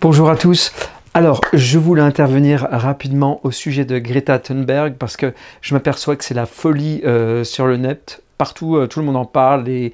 Bonjour à tous. Alors, je voulais intervenir rapidement au sujet de Greta Thunberg parce que je m'aperçois que c'est la folie sur le net. Partout, tout le monde en parle, les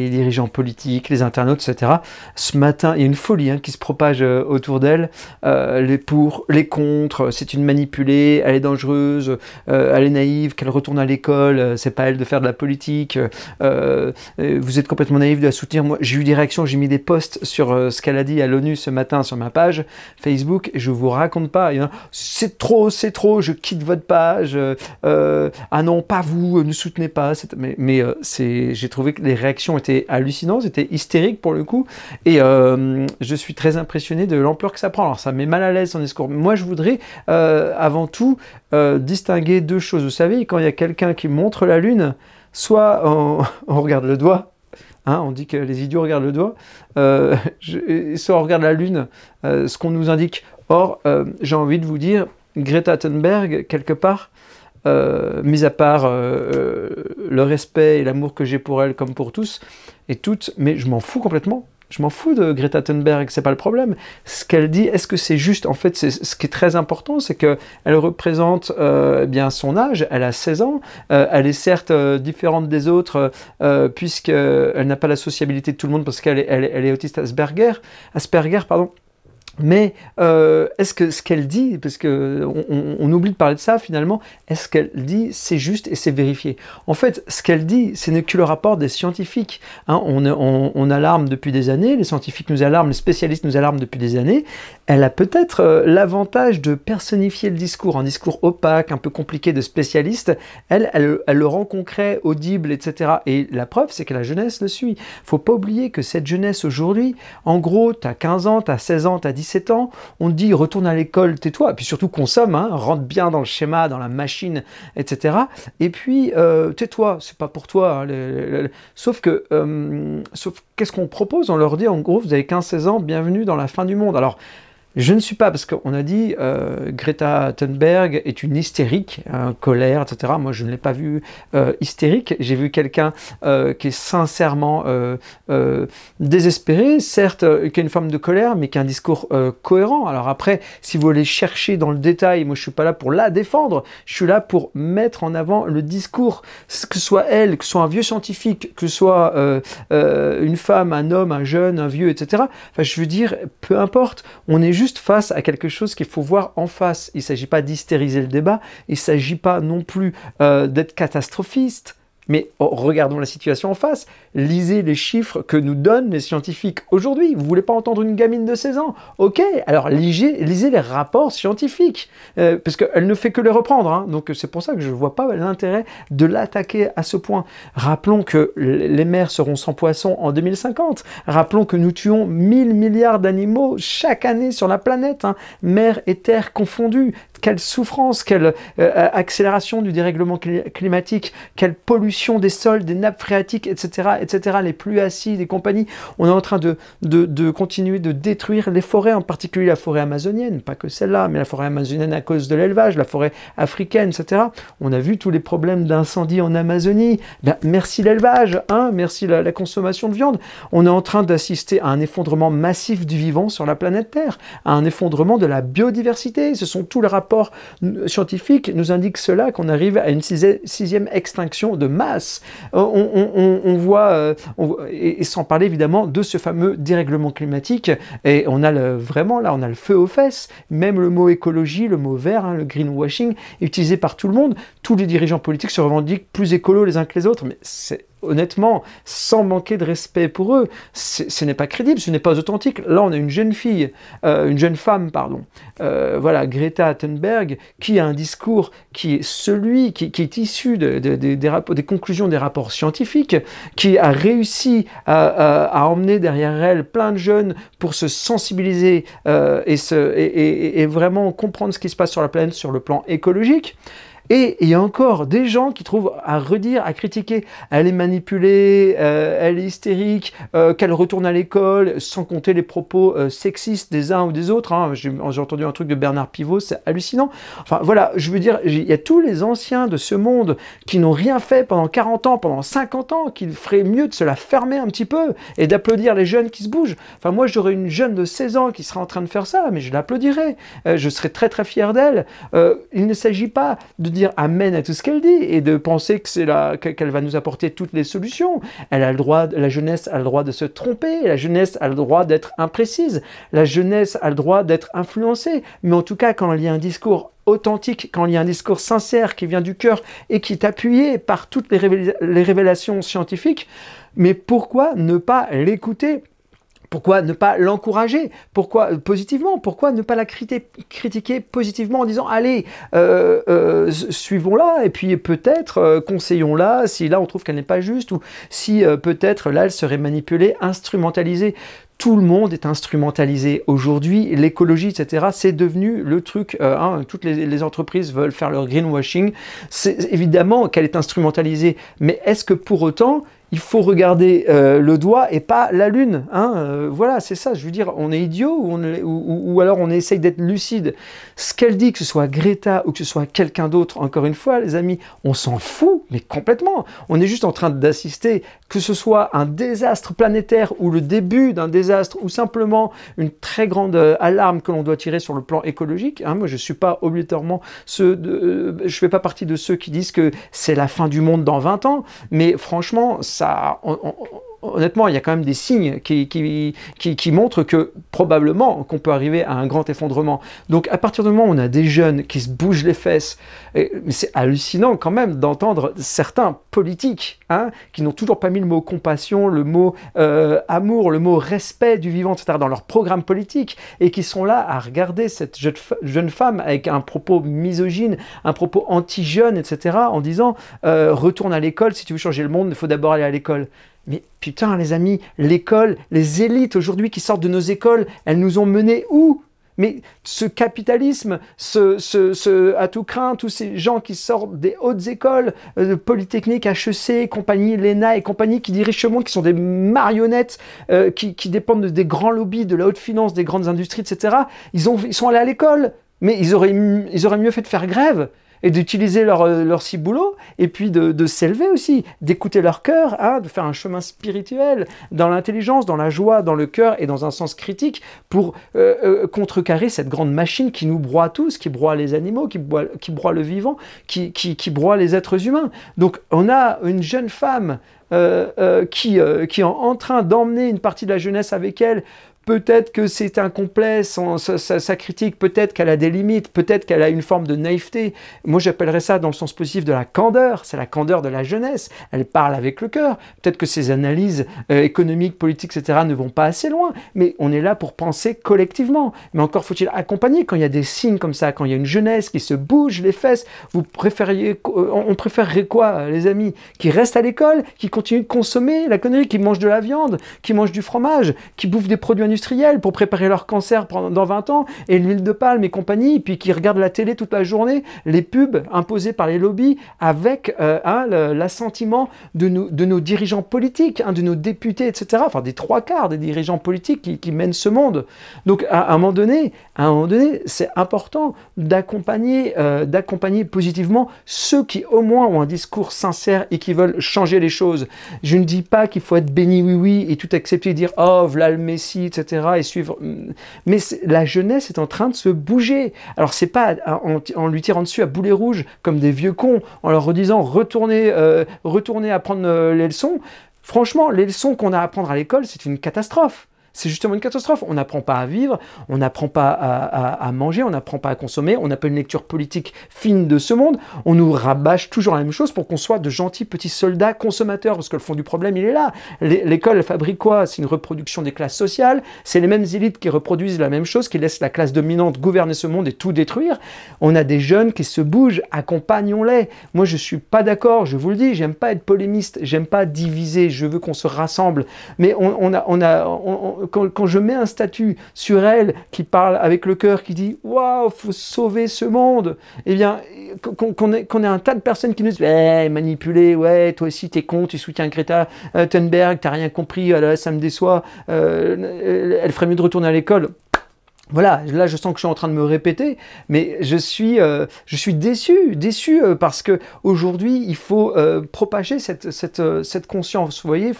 dirigeants politiques, les internautes, etc. Ce matin, il y a une folie qui se propage autour d'elle. Les pour, les contre, c'est une manipulée, elle est dangereuse, elle est naïve, qu'elle retourne à l'école, c'est pas elle de faire de la politique. Vous êtes complètement naïf de la soutenir. Moi, j'ai eu des réactions, j'ai mis des posts sur ce qu'elle a dit à l'ONU ce matin sur ma page Facebook. Et je vous raconte pas. C'est trop, je quitte votre page. Ah non, pas vous, ne soutenez pas. Mais j'ai trouvé que les réactions étaient hallucinantes, étaient hystériques pour le coup, et je suis très impressionné de l'ampleur que ça prend. Alors ça met mal à l'aise son discours. Moi je voudrais avant tout distinguer deux choses. Vous savez, quand il y a quelqu'un qui montre la lune, soit on regarde le doigt, on dit que les idiots regardent le doigt, soit on regarde la lune, ce qu'on nous indique. Or, j'ai envie de vous dire, Greta Thunberg, quelque part, mis à part le respect et l'amour que j'ai pour elle comme pour tous et toutes, mais je m'en fous complètement. Je m'en fous de Greta Thunberg, c'est pas le problème. Ce qu'elle dit, est-ce que c'est juste? En fait, ce qui est très important, c'est qu'elle représente bien son âge, elle a 16 ans, elle est certes différente des autres, puisqu'elle n'a pas la sociabilité de tout le monde, parce qu'elle est autiste Asperger, pardon. Mais est-ce que ce qu'elle dit, parce qu'on oublie de parler de ça finalement, est-ce qu'elle dit c'est juste et c'est vérifié? En fait, ce qu'elle dit, ce n'est que le rapport des scientifiques. On alarme depuis des années, les scientifiques nous alarment, les spécialistes nous alarment depuis des années. Elle a peut-être l'avantage de personnifier le discours, un discours opaque, un peu compliqué de spécialiste. Elle le rend concret, audible, etc. Et la preuve, c'est que la jeunesse le suit. Faut pas oublier que cette jeunesse aujourd'hui, en gros, tu as 15 ans, tu as 16 ans, tu as 17 ans, on te dit retourne à l'école, tais-toi, et puis surtout consomme, rentre bien dans le schéma, dans la machine, etc. Et puis tais-toi, c'est pas pour toi. Sauf qu'est-ce qu'on propose? On leur dit en gros, vous avez 15-16 ans, bienvenue dans la fin du monde. Alors, je ne suis pas, parce qu'on a dit Greta Thunberg est une hystérique, colère, etc. Moi, je ne l'ai pas vu hystérique. J'ai vu quelqu'un qui est sincèrement désespéré, certes, qui a une forme de colère, mais qui a un discours cohérent. Alors après, si vous voulez chercher dans le détail, moi, je ne suis pas là pour la défendre. Je suis là pour mettre en avant le discours, que ce soit elle, que ce soit un vieux scientifique, que ce soit une femme, un homme, un jeune, un vieux, etc. Enfin, je veux dire, peu importe, on est juste face à quelque chose qu'il faut voir en face. Il ne s'agit pas d'hystériser le débat, il ne s'agit pas non plus d'être catastrophiste. Mais regardons la situation en face. Lisez les chiffres que nous donnent les scientifiques aujourd'hui. Vous ne voulez pas entendre une gamine de 16 ans? Ok, alors lisez les rapports scientifiques. Parce qu'elle ne fait que les reprendre. Donc c'est pour ça que je ne vois pas l'intérêt de l'attaquer à ce point. Rappelons que les mers seront sans poissons en 2050. Rappelons que nous tuons 1000 milliards d'animaux chaque année sur la planète. Mer et terre confondues. Quelle souffrance, quelle accélération du dérèglement climatique, quelle pollution des sols, des nappes phréatiques, etc., etc., les pluies acides et compagnie. On est en train de continuer de détruire les forêts, en particulier la forêt amazonienne, pas que celle-là, mais la forêt amazonienne à cause de l'élevage, la forêt africaine, etc. On a vu tous les problèmes d'incendie en Amazonie. Merci l'élevage, merci la consommation de viande. On est en train d'assister à un effondrement massif du vivant sur la planète Terre, à un effondrement de la biodiversité. Ce sont tous les rapports scientifiques nous indiquent cela, qu'on arrive à une sixième extinction de masse. On voit, et sans parler évidemment de ce fameux dérèglement climatique, et on a vraiment là, on a le feu aux fesses. Même le mot écologie, le mot vert, le greenwashing, est utilisé par tout le monde. Tous les dirigeants politiques se revendiquent plus écolos les uns que les autres, mais c'est honnêtement, sans manquer de respect pour eux, ce n'est pas crédible, ce n'est pas authentique. Là, on a une jeune femme, voilà, Greta Thunberg, qui a un discours qui est celui qui est issu des conclusions des rapports scientifiques, qui a réussi à emmener derrière elle plein de jeunes pour se sensibiliser et vraiment comprendre ce qui se passe sur la planète sur le plan écologique. Et il y a encore des gens qui trouvent à redire, à critiquer. Elle est manipulée, elle est hystérique, qu'elle retourne à l'école, sans compter les propos sexistes des uns ou des autres. Hein. J'ai entendu un truc de Bernard Pivot, c'est hallucinant. Enfin voilà, je veux dire, il y a tous les anciens de ce monde qui n'ont rien fait pendant 40 ans, pendant 50 ans, qu'il ferait mieux de se la fermer un petit peu et d'applaudir les jeunes qui se bougent. Enfin moi, j'aurais une jeune de 16 ans qui serait en train de faire ça, mais je l'applaudirais. Je serais très très fier d'elle. Il ne s'agit pas de dire amen à tout ce qu'elle dit et de penser que qu'elle va nous apporter toutes les solutions. Elle a le droit, la jeunesse a le droit de se tromper, la jeunesse a le droit d'être imprécise, la jeunesse a le droit d'être influencée. Mais en tout cas, quand il y a un discours authentique, quand il y a un discours sincère qui vient du cœur et qui est appuyé par toutes les révélations scientifiques, mais pourquoi ne pas l'écouter ? Pourquoi ne pas l'encourager? Pourquoi positivement? Pourquoi ne pas la critiquer positivement en disant allez, suivons-la et puis peut-être conseillons-la si là on trouve qu'elle n'est pas juste ou si peut-être là elle serait manipulée, instrumentalisée. Tout le monde est instrumentalisé. Aujourd'hui, l'écologie, etc., c'est devenu le truc. Toutes les entreprises veulent faire leur greenwashing. C'est évidemment qu'elle est instrumentalisée. Mais est-ce que pour autant, il faut regarder le doigt et pas la lune, hein, voilà, c'est ça. Je veux dire, on est idiot ou alors on essaye d'être lucide. Ce qu'elle dit, que ce soit Greta ou que ce soit quelqu'un d'autre, encore une fois, les amis, on s'en fout, mais complètement. On est juste en train d'assister, que ce soit un désastre planétaire ou le début d'un désastre ou simplement une très grande alarme que l'on doit tirer sur le plan écologique. Hein. Moi, je ne suis pas obligatoirement je fais pas partie de ceux qui disent que c'est la fin du monde dans 20 ans, mais franchement, honnêtement, il y a quand même des signes qui montrent que probablement qu'on peut arriver à un grand effondrement. Donc à partir du moment où on a des jeunes qui se bougent les fesses, mais c'est hallucinant quand même d'entendre certains politiques qui n'ont toujours pas mis le mot compassion, le mot amour, le mot respect du vivant, etc. dans leur programme politique et qui sont là à regarder cette jeune femme avec un propos misogyne, un propos anti-jeune, etc. en disant retourne à l'école, si tu veux changer le monde, il faut d'abord aller à l'école. Mais putain les amis, l'école, les élites aujourd'hui qui sortent de nos écoles, elles nous ont menés où? Mais ce capitalisme, à tout craint, tous ces gens qui sortent des hautes écoles, Polytechnique, HEC, compagnie, l'ENA et compagnie, qui dirigent ce monde, qui sont des marionnettes, qui dépendent des grands lobbies, de la haute finance, des grandes industries, etc. Ils sont allés à l'école, mais ils auraient mieux fait de faire grève et d'utiliser leur ciboulot, et puis de s'élever aussi, d'écouter leur cœur, de faire un chemin spirituel, dans l'intelligence, dans la joie, dans le cœur, et dans un sens critique, pour contrecarrer cette grande machine qui nous broie tous, qui broie les animaux, qui broie le vivant, qui broie les êtres humains. Donc on a une jeune femme qui est en train d'emmener une partie de la jeunesse avec elle. Peut-être que c'est incomplet, sa critique, peut-être qu'elle a des limites, peut-être qu'elle a une forme de naïveté. Moi, j'appellerais ça dans le sens positif de la candeur. C'est la candeur de la jeunesse. Elle parle avec le cœur. Peut-être que ses analyses économiques, politiques, etc. ne vont pas assez loin. Mais on est là pour penser collectivement. Mais encore faut-il accompagner quand il y a des signes comme ça, quand il y a une jeunesse qui se bouge les fesses. On préférerait quoi, les amis? Qui reste à l'école, qui continue de consommer la connerie, qui mange de la viande, qui mange du fromage, qui bouffe des produits industriels pour préparer leur cancer dans 20 ans, et l'huile de palme et compagnie, puis qui regardent la télé toute la journée, les pubs imposées par les lobbies, avec l'assentiment de nos dirigeants politiques, de nos députés, etc. Enfin, des 3/4 des dirigeants politiques qui mènent ce monde. Donc, à un moment donné, c'est important d'accompagner positivement ceux qui, au moins, ont un discours sincère et qui veulent changer les choses. Je ne dis pas qu'il faut être béni oui et tout accepter et dire « Oh, voilà le Messie », etc. et suivre. Mais la jeunesse est en train de se bouger. Alors, c'est pas en lui tirant dessus à boulet rouge comme des vieux cons, en leur redisant « Retournez apprendre les leçons ». Franchement, les leçons qu'on a à apprendre à l'école, c'est une catastrophe. C'est justement une catastrophe. On n'apprend pas à vivre, on n'apprend pas à manger, on n'apprend pas à consommer, on n'a pas une lecture politique fine de ce monde. On nous rabâche toujours la même chose pour qu'on soit de gentils petits soldats consommateurs, parce que le fond du problème, il est là. L'école, elle fabrique quoi? C'est une reproduction des classes sociales. C'est les mêmes élites qui reproduisent la même chose, qui laissent la classe dominante gouverner ce monde et tout détruire. On a des jeunes qui se bougent, accompagnons-les. Moi, je suis pas d'accord, je vous le dis, j'aime pas être polémiste, j'aime pas diviser, je veux qu'on se rassemble. Mais quand je mets un statut sur elle qui parle avec le cœur, qui dit « Waouh, faut sauver ce monde », eh bien, qu'on ait un tas de personnes qui nous disent hey, « manipulé, ouais, toi aussi t'es con, tu soutiens Greta Thunberg, t'as rien compris, ça me déçoit, elle ferait mieux de retourner à l'école ». Voilà, là je sens que je suis en train de me répéter, mais je suis déçu parce que aujourd'hui il faut propager cette conscience. Vous voyez, il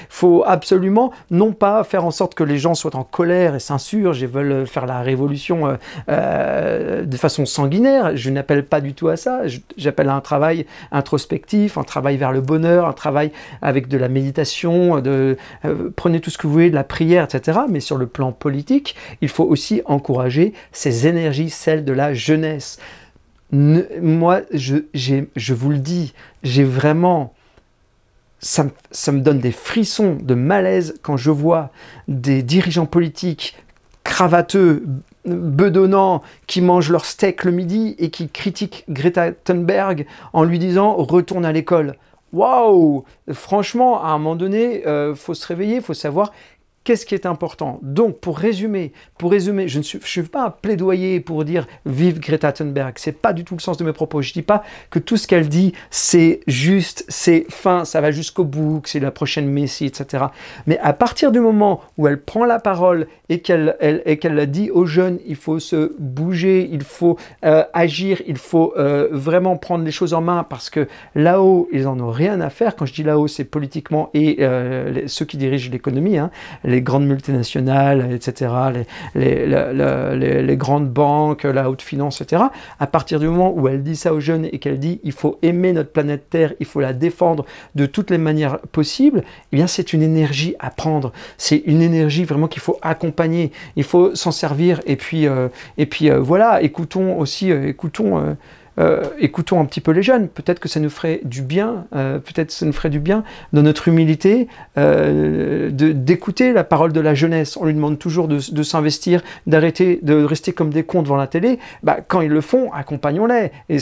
faut absolument non pas faire en sorte que les gens soient en colère et s'insurgent et veulent faire la révolution de façon sanguinaire. Je n'appelle pas du tout à ça. J'appelle à un travail introspectif, un travail vers le bonheur, un travail avec de la méditation, prenez tout ce que vous voulez, de la prière, etc. Mais sur le plan politique, il faut aussi encourager ces énergies, celles de la jeunesse. Moi, je vous le dis, j'ai vraiment... Ça me donne des frissons de malaise quand je vois des dirigeants politiques cravateux, bedonnants, qui mangent leur steak le midi et qui critiquent Greta Thunberg en lui disant « retourne à l'école ». Waouh! Franchement, à un moment donné, faut se réveiller, il faut savoir qu'est-ce qui est important. Donc, pour résumer, je ne suis pas un plaidoyer pour dire « vive Greta Thunberg ». Ce n'est pas du tout le sens de mes propos. Je ne dis pas que tout ce qu'elle dit, c'est juste, c'est fin, ça va jusqu'au bout, que c'est la prochaine Messie, etc. Mais à partir du moment où elle prend la parole et qu'elle dit aux jeunes, il faut se bouger, il faut agir, il faut vraiment prendre les choses en main parce que là-haut, ils n'en ont rien à faire. Quand je dis là-haut, c'est politiquement et ceux qui dirigent l'économie, hein, les grandes multinationales, etc., les grandes banques, la haute finance, etc. À partir du moment où elle dit ça aux jeunes et qu'elle dit il faut aimer notre planète Terre, il faut la défendre de toutes les manières possibles, eh bien c'est une énergie à prendre. C'est une énergie vraiment qu'il faut accompagner. Il faut s'en servir et puis voilà, écoutons un petit peu les jeunes, peut-être que ça nous ferait du bien, dans notre humilité, d'écouter la parole de la jeunesse. On lui demande toujours de s'investir, d'arrêter de rester comme des cons devant la télé. Bah, quand ils le font, accompagnons-les et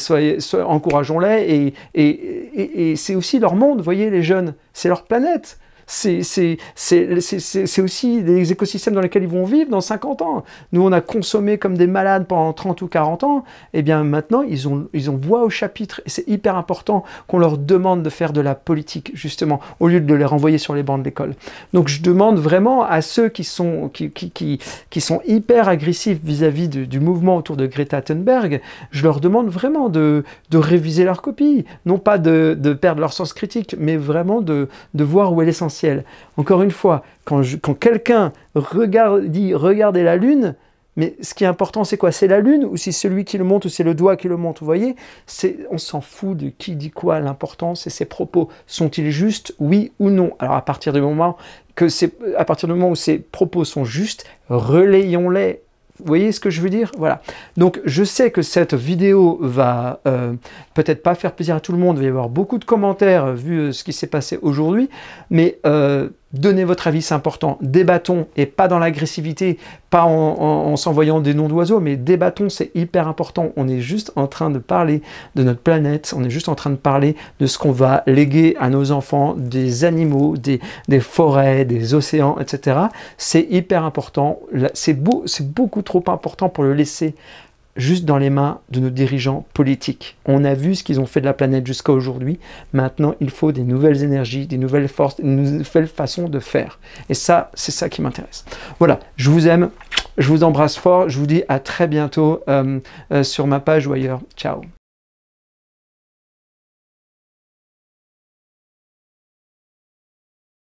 encourageons-les et c'est aussi leur monde, vous voyez, les jeunes, c'est leur planète. C'est aussi les écosystèmes dans lesquels ils vont vivre dans 50 ans. Nous, on a consommé comme des malades pendant 30 ou 40 ans. Et bien maintenant, ils ont voix au chapitre. Et c'est hyper important qu'on leur demande de faire de la politique, justement, au lieu de les renvoyer sur les bancs de l'école. Donc, je demande vraiment à ceux qui sont hyper agressifs vis-à-vis du mouvement autour de Greta Thunberg, je leur demande vraiment de réviser leur copie. Non pas de perdre leur sens critique, mais vraiment de voir où est l'essentiel. Encore une fois, quand quelqu'un dit « regardez la Lune », mais ce qui est important, c'est quoi? C'est la Lune ou c'est celui qui le montre ou c'est le doigt qui le montre? Vous voyez, on s'en fout de qui dit quoi. L'important, c'est ses propos. Sont-ils justes, oui ou non? Alors, à partir du moment où ces propos sont justes, relayons-les. Vous voyez ce que je veux dire? Voilà. Donc, je sais que cette vidéo va peut-être pas faire plaisir à tout le monde. Il va y avoir beaucoup de commentaires vu ce qui s'est passé aujourd'hui. Mais donnez votre avis, c'est important. Débattons et pas dans l'agressivité, pas en s'envoyant des noms d'oiseaux, mais débattons, c'est hyper important. On est juste en train de parler de notre planète. On est juste en train de parler de ce qu'on va léguer à nos enfants, des animaux, des forêts, des océans, etc. C'est hyper important. C'est beaucoup trop important pour le laisser juste dans les mains de nos dirigeants politiques. On a vu ce qu'ils ont fait de la planète jusqu'à aujourd'hui. Maintenant, il faut des nouvelles énergies, des nouvelles forces, une nouvelle façon de faire. Et ça, c'est ça qui m'intéresse. Voilà, je vous aime, je vous embrasse fort, je vous dis à très bientôt sur ma page ou ailleurs. Ciao.